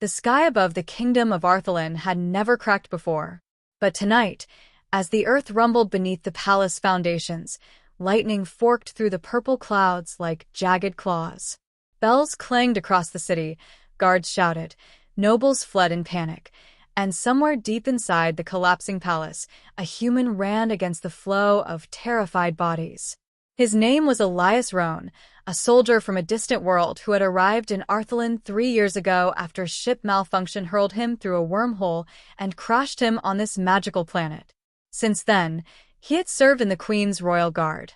The sky above the kingdom of Arthelyn had never cracked before. But tonight, as the earth rumbled beneath the palace foundations, lightning forked through the purple clouds like jagged claws. Bells clanged across the city, guards shouted, nobles fled in panic, and somewhere deep inside the collapsing palace, a human ran against the flow of terrified bodies. His name was Elias Rohn, a soldier from a distant world who had arrived in Arthelyn 3 years ago after a ship malfunction hurled him through a wormhole and crashed him on this magical planet. Since then, he had served in the Queen's royal guard.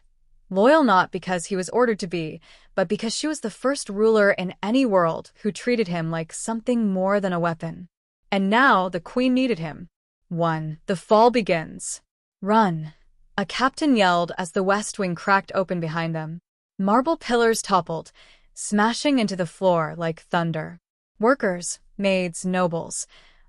Loyal not because he was ordered to be, but because she was the first ruler in any world who treated him like something more than a weapon. And now the Queen needed him. 1. The fall begins. Run! A captain yelled as the west wing cracked open behind them. Marble pillars toppled, smashing into the floor like thunder. Workers, maids, nobles,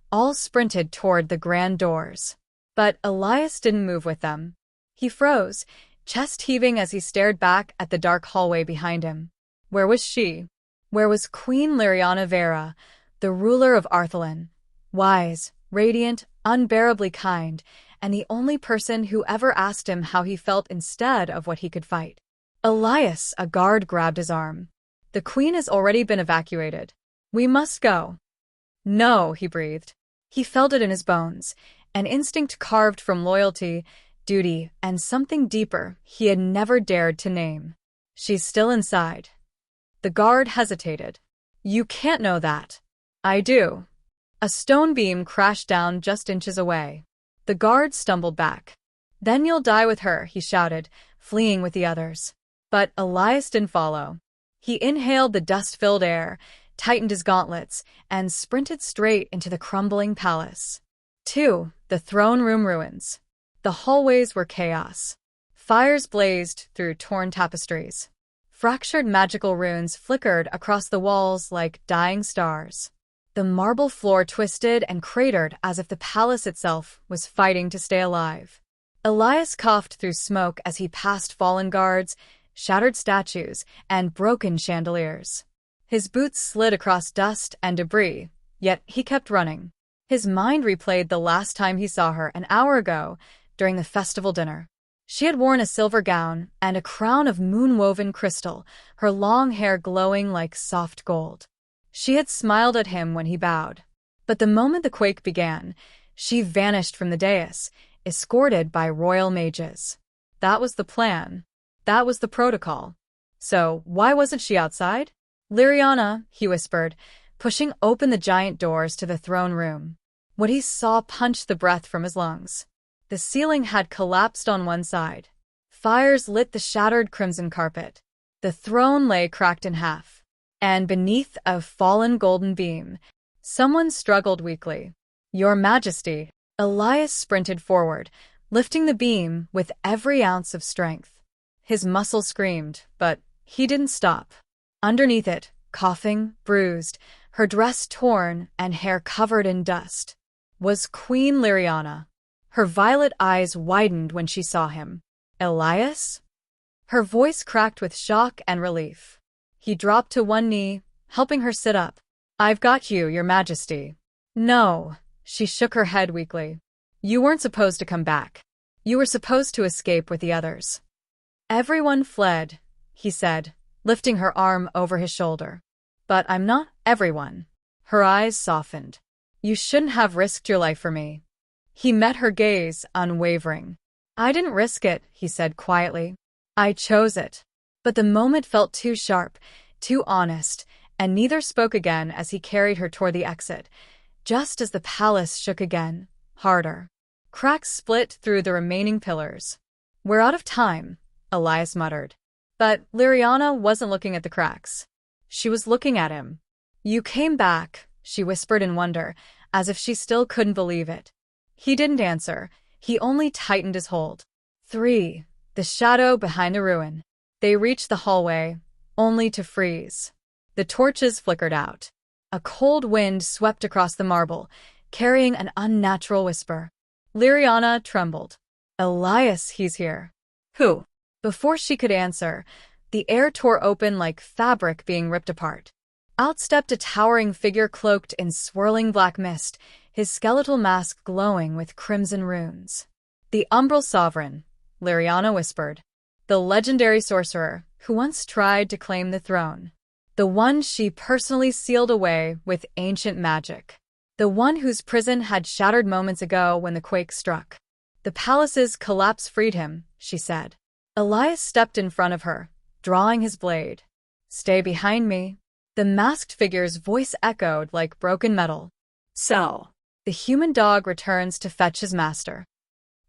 all sprinted toward the grand doors. But Elias didn't move with them. He froze, chest heaving as he stared back at the dark hallway behind him. Where was she? Where was Queen Liriana Vera, the ruler of Arthelyn? Wise, radiant, unbearably kind, and the only person who ever asked him how he felt instead of what he could fight. Elias, a guard grabbed his arm. The Queen has already been evacuated. We must go. No, he breathed. He felt it in his bones, an instinct carved from loyalty, duty, and something deeper he had never dared to name. She's still inside. The guard hesitated. You can't know that. I do. A stone beam crashed down just inches away. The guard stumbled back. Then you'll die with her, he shouted, fleeing with the others. But Elias didn't follow. He inhaled the dust-filled air, tightened his gauntlets, and sprinted straight into the crumbling palace. 2. The throne room ruins. The hallways were chaos. Fires blazed through torn tapestries. Fractured magical runes flickered across the walls like dying stars. The marble floor twisted and cratered as if the palace itself was fighting to stay alive. Elias coughed through smoke as he passed fallen guards, shattered statues, and broken chandeliers. His boots slid across dust and debris, yet he kept running. His mind replayed the last time he saw her an hour ago during the festival dinner. She had worn a silver gown and a crown of moon-woven crystal, her long hair glowing like soft gold. She had smiled at him when he bowed. But the moment the quake began, she vanished from the dais, escorted by royal mages. That was the plan. That was the protocol. So why wasn't she outside? Liriana, he whispered, pushing open the giant doors to the throne room. What he saw punched the breath from his lungs. The ceiling had collapsed on one side. Fires lit the shattered crimson carpet. The throne lay cracked in half. And beneath a fallen golden beam, someone struggled weakly. Your Majesty. Elias sprinted forward, lifting the beam with every ounce of strength. His muscles screamed, but he didn't stop. Underneath it, coughing, bruised, her dress torn and hair covered in dust, was Queen Liriana. Her violet eyes widened when she saw him. Elias? Her voice cracked with shock and relief. He dropped to one knee, helping her sit up. I've got you, Your Majesty. No, she shook her head weakly. You weren't supposed to come back. You were supposed to escape with the others. Everyone fled, he said, lifting her arm over his shoulder. But I'm not everyone. Her eyes softened. You shouldn't have risked your life for me. He met her gaze, unwavering. I didn't risk it, he said quietly. I chose it. But the moment felt too sharp, too honest, and neither spoke again as he carried her toward the exit, just as the palace shook again, harder. Cracks split through the remaining pillars. We're out of time, Elias muttered. But Liriana wasn't looking at the cracks. She was looking at him. You came back, she whispered in wonder, as if she still couldn't believe it. He didn't answer. He only tightened his hold. 3. The shadow behind the ruin. They reached the hallway, only to freeze. The torches flickered out. A cold wind swept across the marble, carrying an unnatural whisper. Liriana trembled. Elias, he's here. Who? Before she could answer, the air tore open like fabric being ripped apart. Out stepped a towering figure cloaked in swirling black mist, his skeletal mask glowing with crimson runes. "The Umbral Sovereign," Liriana whispered. "The legendary sorcerer who once tried to claim the throne. The one she personally sealed away with ancient magic. The one whose prison had shattered moments ago when the quake struck. The palace's collapse freed him," she said. Elias stepped in front of her, drawing his blade. "Stay behind me." The masked figure's voice echoed like broken metal. "So, the human dog returns to fetch his master."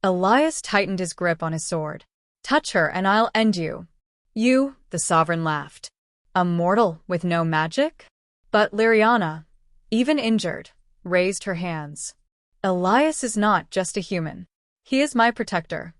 Elias tightened his grip on his sword. "Touch her and I'll end you." "You," the sovereign laughed. "A mortal with no magic?" But Liriana, even injured, raised her hands. "Elias is not just a human. He is my protector."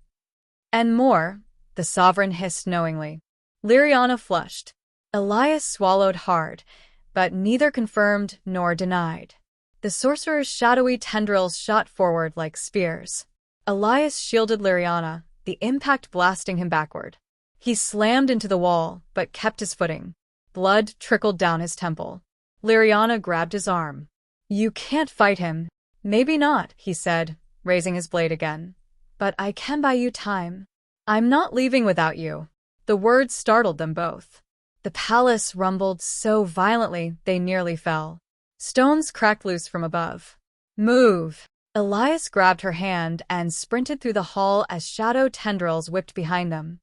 "And more," the sovereign hissed knowingly. Liriana flushed. Elias swallowed hard, but neither confirmed nor denied. The sorcerer's shadowy tendrils shot forward like spears. Elias shielded Liriana, the impact blasting him backward. He slammed into the wall, but kept his footing. Blood trickled down his temple. Liriana grabbed his arm. "You can't fight him." "Maybe not," he said, raising his blade again. "But I can buy you time. I'm not leaving without you." The words startled them both. The palace rumbled so violently they nearly fell. Stones cracked loose from above. "Move!" Elias grabbed her hand and sprinted through the hall as shadow tendrils whipped behind them.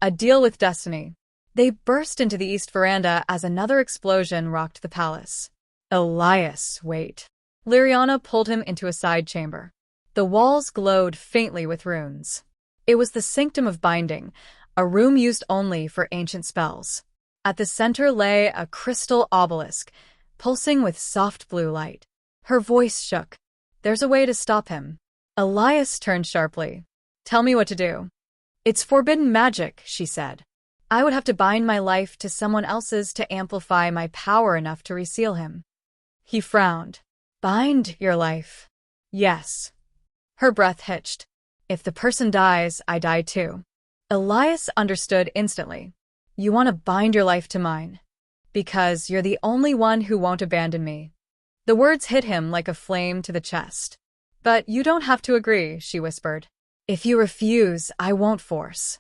A deal with destiny. They burst into the east veranda as another explosion rocked the palace. "Elias, wait." Liriana pulled him into a side chamber. The walls glowed faintly with runes. It was the sanctum of binding, a room used only for ancient spells. At the center lay a crystal obelisk, pulsing with soft blue light. Her voice shook. "There's a way to stop him." Elias turned sharply. "Tell me what to do." "It's forbidden magic," she said. "I would have to bind my life to someone else's to amplify my power enough to reseal him." He frowned. "Bind your life?" "Yes." Her breath hitched. "If the person dies, I die too." Elias understood instantly. "You want to bind your life to mine. Because you're the only one who won't abandon me." The words hit him like a flame to the chest. "But you don't have to agree," she whispered. "If you refuse, I won't force."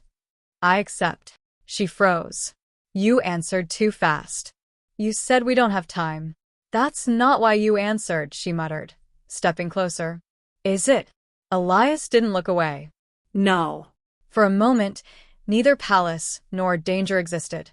"I accept." She froze. "You answered too fast. You said we don't have time." "That's not why you answered," she muttered, stepping closer. "Is it?" Elias didn't look away. "No." For a moment, neither palace nor danger existed.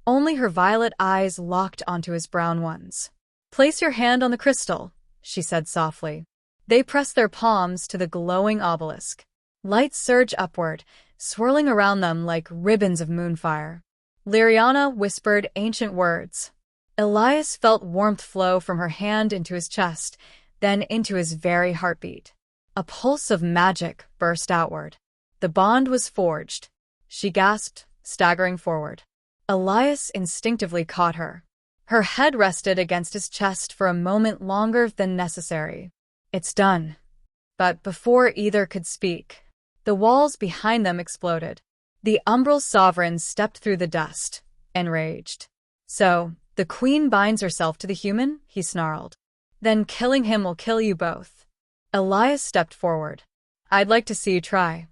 Only her violet eyes locked onto his brown ones. "Place your hand on the crystal," she said softly. They pressed their palms to the glowing obelisk. Light surged upward, swirling around them like ribbons of moonfire. Liriana whispered ancient words. Elias felt warmth flow from her hand into his chest, then into his very heartbeat. A pulse of magic burst outward. The bond was forged. She gasped, staggering forward. Elias instinctively caught her. Her head rested against his chest for a moment longer than necessary. "It's done." But before either could speak, the walls behind them exploded. The Umbral Sovereign stepped through the dust, enraged. "So, the queen binds herself to the human?" he snarled. "Then killing him will kill you both." Elias stepped forward. "I'd like to see you try."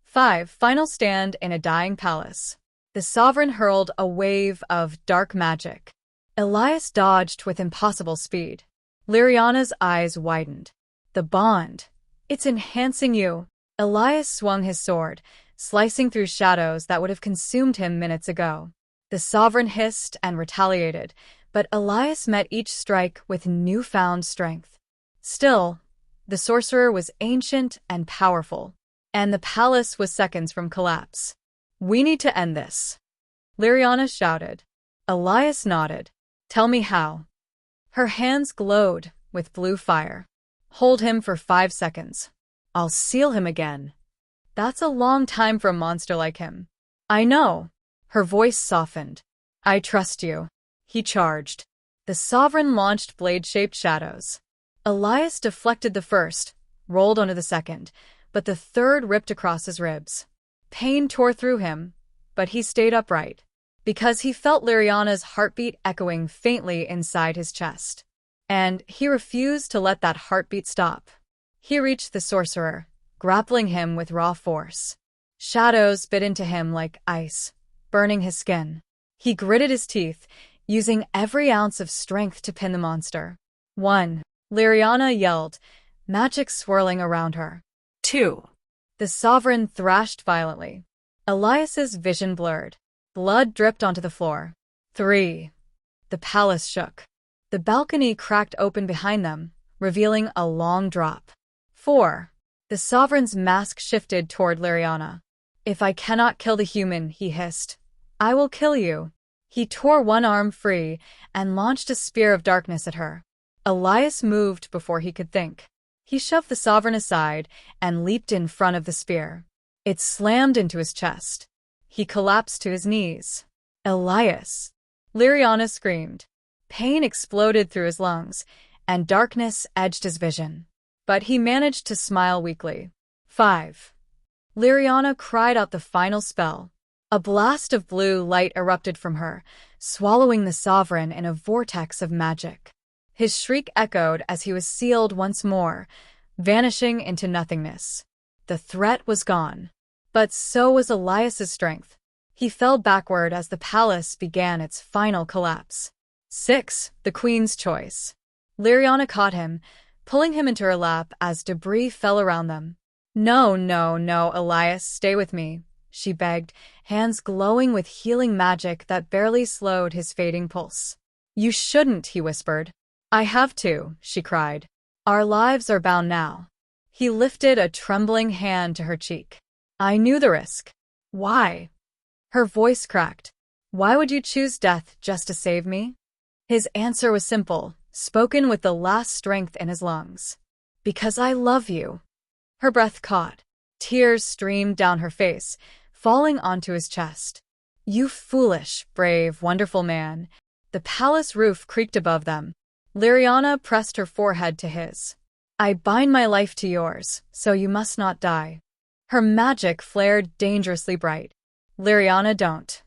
Final stand in a dying palace. The sovereign hurled a wave of dark magic. Elias dodged with impossible speed. Liriana's eyes widened. "The bond. It's enhancing you." Elias swung his sword, slicing through shadows that would have consumed him minutes ago. The sovereign hissed and retaliated, but Elias met each strike with newfound strength. Still, the sorcerer was ancient and powerful, and the palace was seconds from collapse. "We need to end this," Liriana shouted. Elias nodded. "Tell me how." Her hands glowed with blue fire. "Hold him for 5 seconds. I'll seal him again." "That's a long time for a monster like him." "I know." Her voice softened. "I trust you." He charged. The sovereign launched blade-shaped shadows. Elias deflected the first, rolled onto the second, but the third ripped across his ribs. Pain tore through him, but he stayed upright. because he felt Liriana's heartbeat echoing faintly inside his chest. And he refused to let that heartbeat stop. He reached the sorcerer, grappling him with raw force. Shadows bit into him like ice, burning his skin. He gritted his teeth, using every ounce of strength to pin the monster. 1. Liriana yelled, magic swirling around her. 2. The sovereign thrashed violently. Elias's vision blurred. Blood dripped onto the floor. 3. The palace shook. The balcony cracked open behind them, revealing a long drop. 4. The sovereign's mask shifted toward Liriana. If I cannot kill the human, he hissed, I will kill you. He tore one arm free and launched a spear of darkness at her. Elias moved before he could think. He shoved the sovereign aside and leaped in front of the spear. It slammed into his chest. He collapsed to his knees. Elias! Liriana screamed. Pain exploded through his lungs, and darkness edged his vision. But he managed to smile weakly. 5. Liriana cried out the final spell. A blast of blue light erupted from her, swallowing the sovereign in a vortex of magic. His shriek echoed as he was sealed once more, vanishing into nothingness. The threat was gone. But so was Elias's strength. He fell backward as the palace began its final collapse. 6. The Queen's Choice. Liriana caught him, pulling him into her lap as debris fell around them. No, no, no, Elias, stay with me, she begged, hands glowing with healing magic that barely slowed his fading pulse. You shouldn't, he whispered. I have to, she cried. Our lives are bound now. He lifted a trembling hand to her cheek. I knew the risk. Why? Her voice cracked. Why would you choose death just to save me? His answer was simple, spoken with the last strength in his lungs. Because I love you. Her breath caught. Tears streamed down her face, falling onto his chest. You foolish, brave, wonderful man. The palace roof creaked above them. Liriana pressed her forehead to his. I bind my life to yours, so you must not die. Her magic flared dangerously bright. Liriana, don't.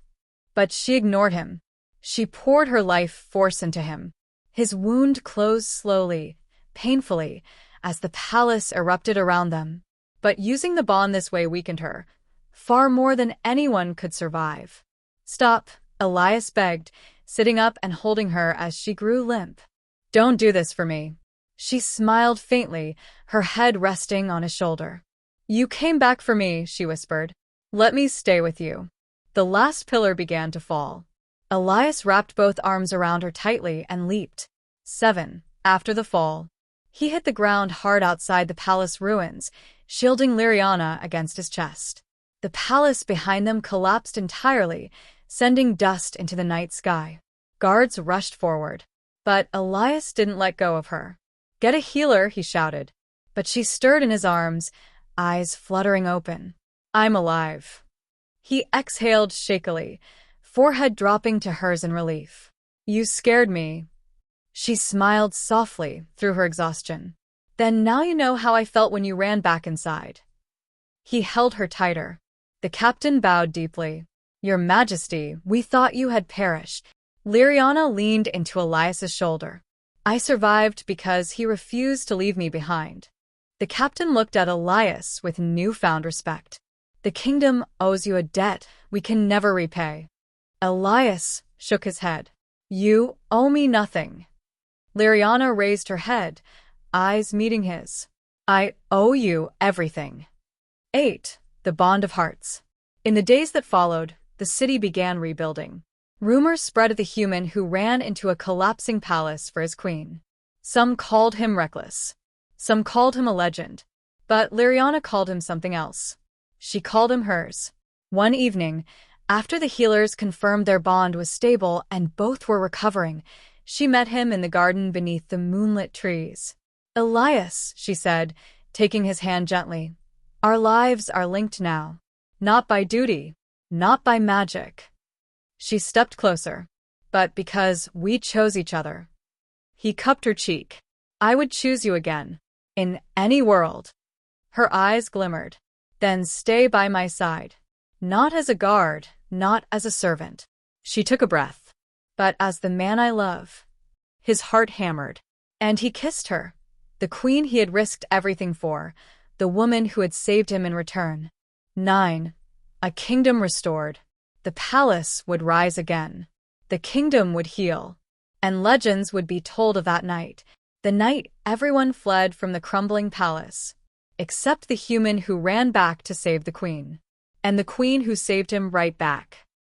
But she ignored him. She poured her life force into him. His wound closed slowly, painfully, as the palace erupted around them. But using the bond this way weakened her, far more than anyone could survive. Stop, Elias begged, sitting up and holding her as she grew limp. Don't do this for me. She smiled faintly, her head resting on his shoulder. You came back for me, she whispered. Let me stay with you. The last pillar began to fall. Elias wrapped both arms around her tightly and leaped. 7. After the fall, he hit the ground hard outside the palace ruins, shielding Liriana against his chest. The palace behind them collapsed entirely, sending dust into the night sky. Guards rushed forward. But Elias didn't let go of her. Get a healer, he shouted. But she stirred in his arms, eyes fluttering open. I'm alive. He exhaled shakily, forehead dropping to hers in relief. You scared me. She smiled softly through her exhaustion. Then now you know how I felt when you ran back inside. He held her tighter. The captain bowed deeply. Your Majesty, we thought you had perished. Liriana leaned into Elias's shoulder. I survived because he refused to leave me behind. The captain looked at Elias with newfound respect. The kingdom owes you a debt we can never repay. Elias shook his head. You owe me nothing. Liriana raised her head, eyes meeting his. I owe you everything. 8. The Bond of Hearts. In the days that followed, the city began rebuilding. Rumors spread of the human who ran into a collapsing palace for his queen. Some called him reckless. Some called him a legend. But Liriana called him something else. She called him hers. One evening, after the healers confirmed their bond was stable and both were recovering, she met him in the garden beneath the moonlit trees. Elias, she said, taking his hand gently. Our lives are linked now. Not by duty, not by magic. She stepped closer. But because we chose each other. He cupped her cheek. I would choose you again. In any world. Her eyes glimmered. Then stay by my side. Not as a guard, not as a servant. She took a breath. But as the man I love, his heart hammered. And he kissed her, the queen he had risked everything for, the woman who had saved him in return. 9. A kingdom restored. The palace would rise again. The kingdom would heal. And legends would be told of that night, the night everyone fled from the crumbling palace, except the human who ran back to save the queen. And the queen who saved him right back.